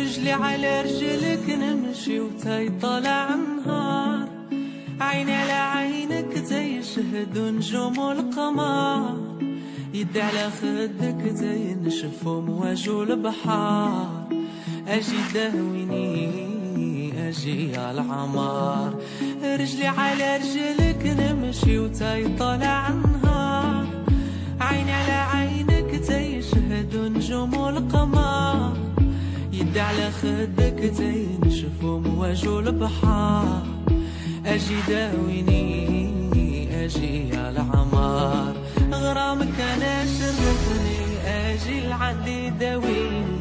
رجلي على رجلك نمشي وتاي طالع نهار، عيني على عينك تيشهد نجوم القمر، يدي على خدك زي نشف ومواجه البحار. اجي داويني اجي على العمار، رجلي على رجلك نمشي وتاي طالع نهار، عيني على عينك تيشهد نجوم القمر، يدي على خدك زي نشف ومواجه البحار. اجي داويني اجي على العمار، غرامك انا شرفني، اجي لعندي داويني،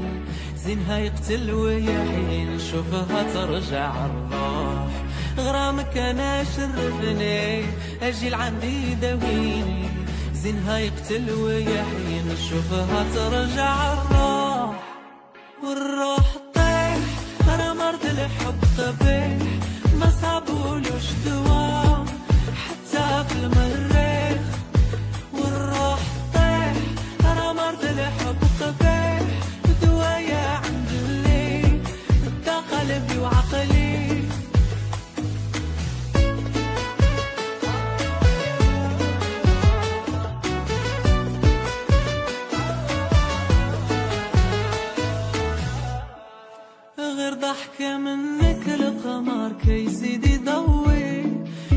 زينها يقتل ويا حين شوفها ترجع الروح. غرامك انا شرفني، اجي لعندي داويني، زينها يقتل ويا حين شوفها ترجع الروح. والروح طيح انا مرض الحب قبيح، ما صابولوش دوا حتى في المريخ. والروح طيح انا مرض الحب قبيح، دوايا عند اللي دا قلبي وعقلي. غير ضحكة منك القمر كيزيد يضوي،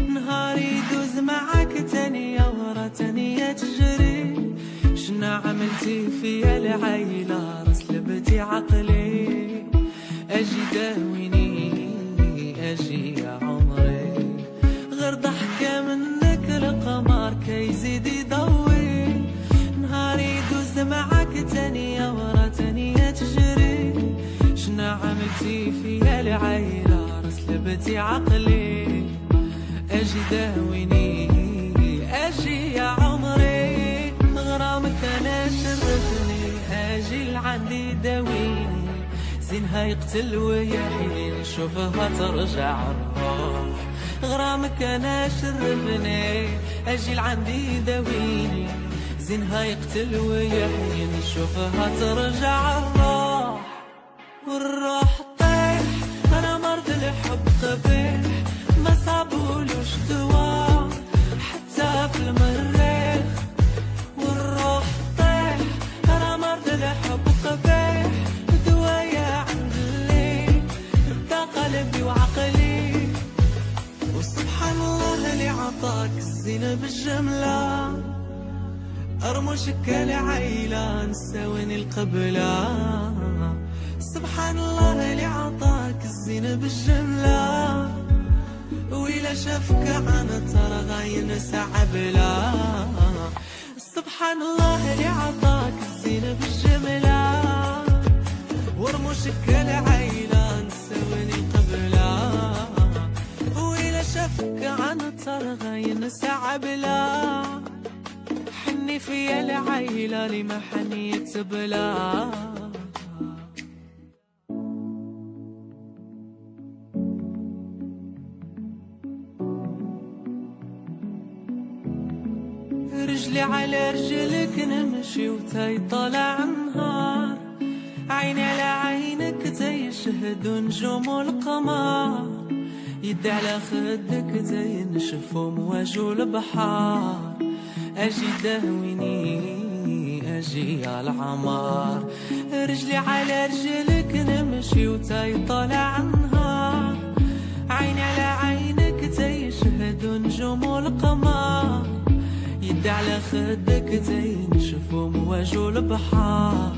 نهاري يدوز معاك تانية ورا تانية تجري. شنا عملتي فيا العيلة رسلبتي عقلي، اجي داويني اجي يا عمري. غير ضحكة منك القمر كيزيد يضوي، نهاري يدوز معاك تانية ورا تانية تجري. شنا عملتي فيا العيلة رسلبتي عقلي، اجي داويني اجي يا عمري. غرامك انا شرفني، اجي لعندي داويني، زينها يقتل ويا حين شوفها ترجع الروح. غرامك انا شرفني، اجي لعندي داويني، زينها يقتل ويا حين شوفها ترجع الروح. والروح طيح انا مرض الحب قبيح، ما صابولوش دوا حتى في المريخ. والروح طيح انا مرض الحب قبيح، دوايا عند اللي دا قلبي وعقلي. وسبحان الله اللي عطاك الزينة بالجملة، ارمشك العيلة نساويني القبلة. سبحان الله اللي عطاك الزينة بالجملة، وإلا شافك عنا ترى غاين سعبلا. سبحان الله اللي عطاك الزينة بالجملة، ورموشك العيلة نساويني قبلا. وإلا شافك عنا ترى غاين سعبلا، حني فيا العيلة لما حنيت بلا. رجلي على رجلك نمشي وتاي طالع نهار، عيني على عينك تيشهد نجوم القمر، يدي على خدك زي نشف ومواجه البحار. اجي داويني اجي على العمار، رجلي على رجلك نمشي وتاي طالع نهار، عيني على عينك تيشهد نجوم القمر، يدي على خدك زي نشف ومواجه البحار.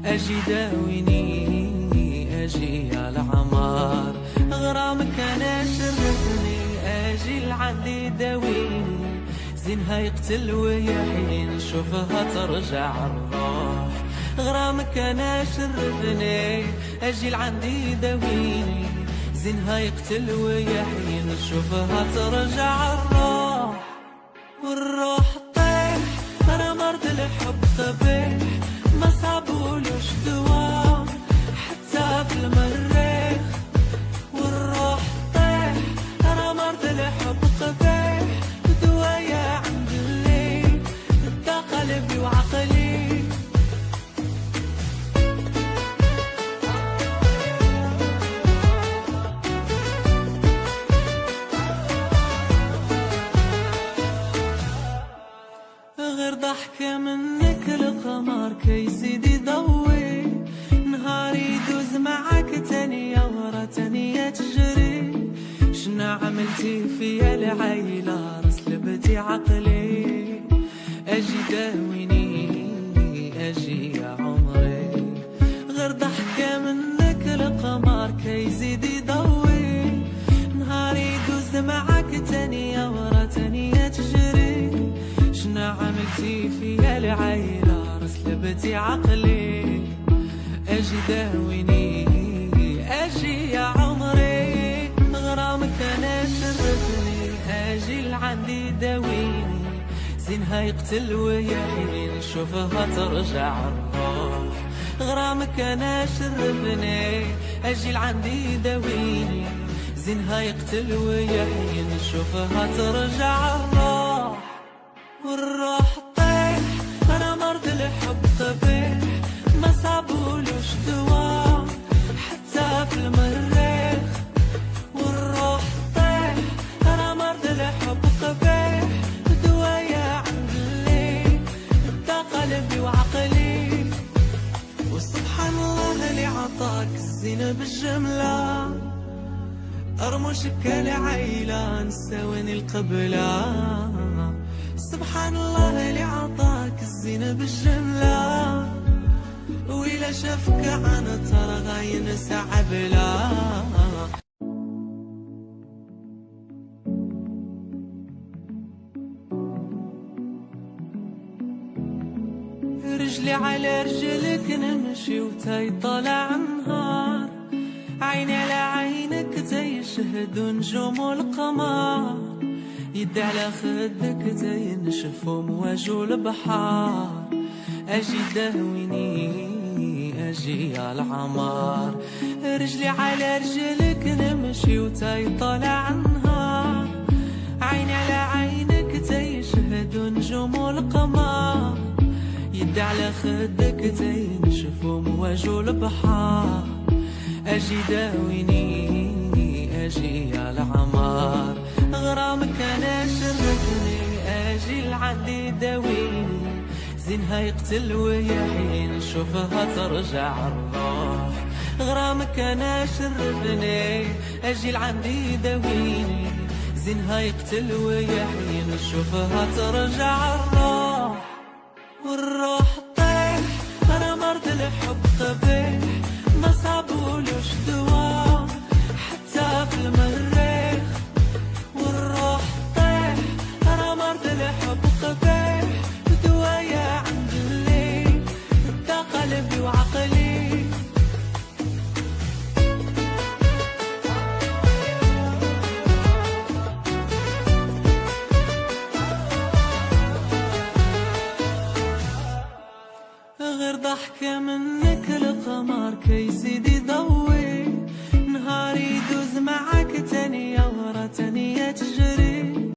اجي داويني اجي على العمار، غرامك انا شرفني، اجي لعندي داويني، زينها يقتل ويا حين شوفها ترجع الروح. غرامك انا شرفني، اجي لعندي داويني، زينها يقتل ويا حين شوفها ترجع الروح. والروح طيح انا مرض الحب قبيح، ما صابولوش دوا حتى في المريخ. والروح طيح انا مرض الحب قبيح، دوايا عند اللي دا قلبي وعقلي. ضحكة منك القمر كيزيد يضوي، نهار يدوز معاك تانية ورا تانية تجري. شنا عملتي فيا العيلة رسلبتي عقلي، اجي داويني اجي يا عمري. غير ضحكة منك القمر كيزيد يضوي، نهار يدوز معاك تانية ورا تانية تجري. شنا عملتي فيا العيلة رسلبتي عقلي، اجي داويني اجي يا عمري. غرامك انا شرفني اجي لعندي داويني، زينها يقتل ويا حين نشوفها ترجع الروح. غرامك انا شرفني اجي لعندي داويني، زينها يقتل ويا حين نشوفها ترجع الروح. والروح طيح انا مرض الحب قبيح، ما صابولوش دوا حتى في المريخ. والروح طيح انا مرض الحب قبيح، دوايا عند الليل دا قلبي وعقلي. وسبحان الله اللي عطاك الزينة بالجملة، ارمشك العيلة نساويني القبلة. سبحان الله اللي عطاك الزينة بالجملة، وإلا شافك أنا ترى غاين سعبلا. رجلي على رجلك نمشي وتاي طالع نهار، عيني على عينك تيشهدوا نجوم القمر، يدي على خدك تينشف مواج البحار. اجي داويني اجي يا العمار، رجلي على رجلك نمشي وتاي طالع نهار، عيني على عينك تيشهدوا نجوم القمر، يدي على خدك تينشف مواج البحار. اجي داويني اجي يا العمار. غرامك انا شرفني اجي لعندي داويني، زينها يقتل ويا حين نشوفها ترجع الروح. غرامك انا شرفني اجي لعندي داويني، زينها يقتل ويا حين نشوفها ترجع الروح. والروح طيح انا مرض الحب قبيح، ما صابولوش دوا حتى في المريخ. والروح طيح انا مرض الحب قبيح، دوايا عند الليل دا قلبي وعقلي. غير ضحكة منك القمر كيزيد يضوي، نهار يدوز معاك تانية ورا تانية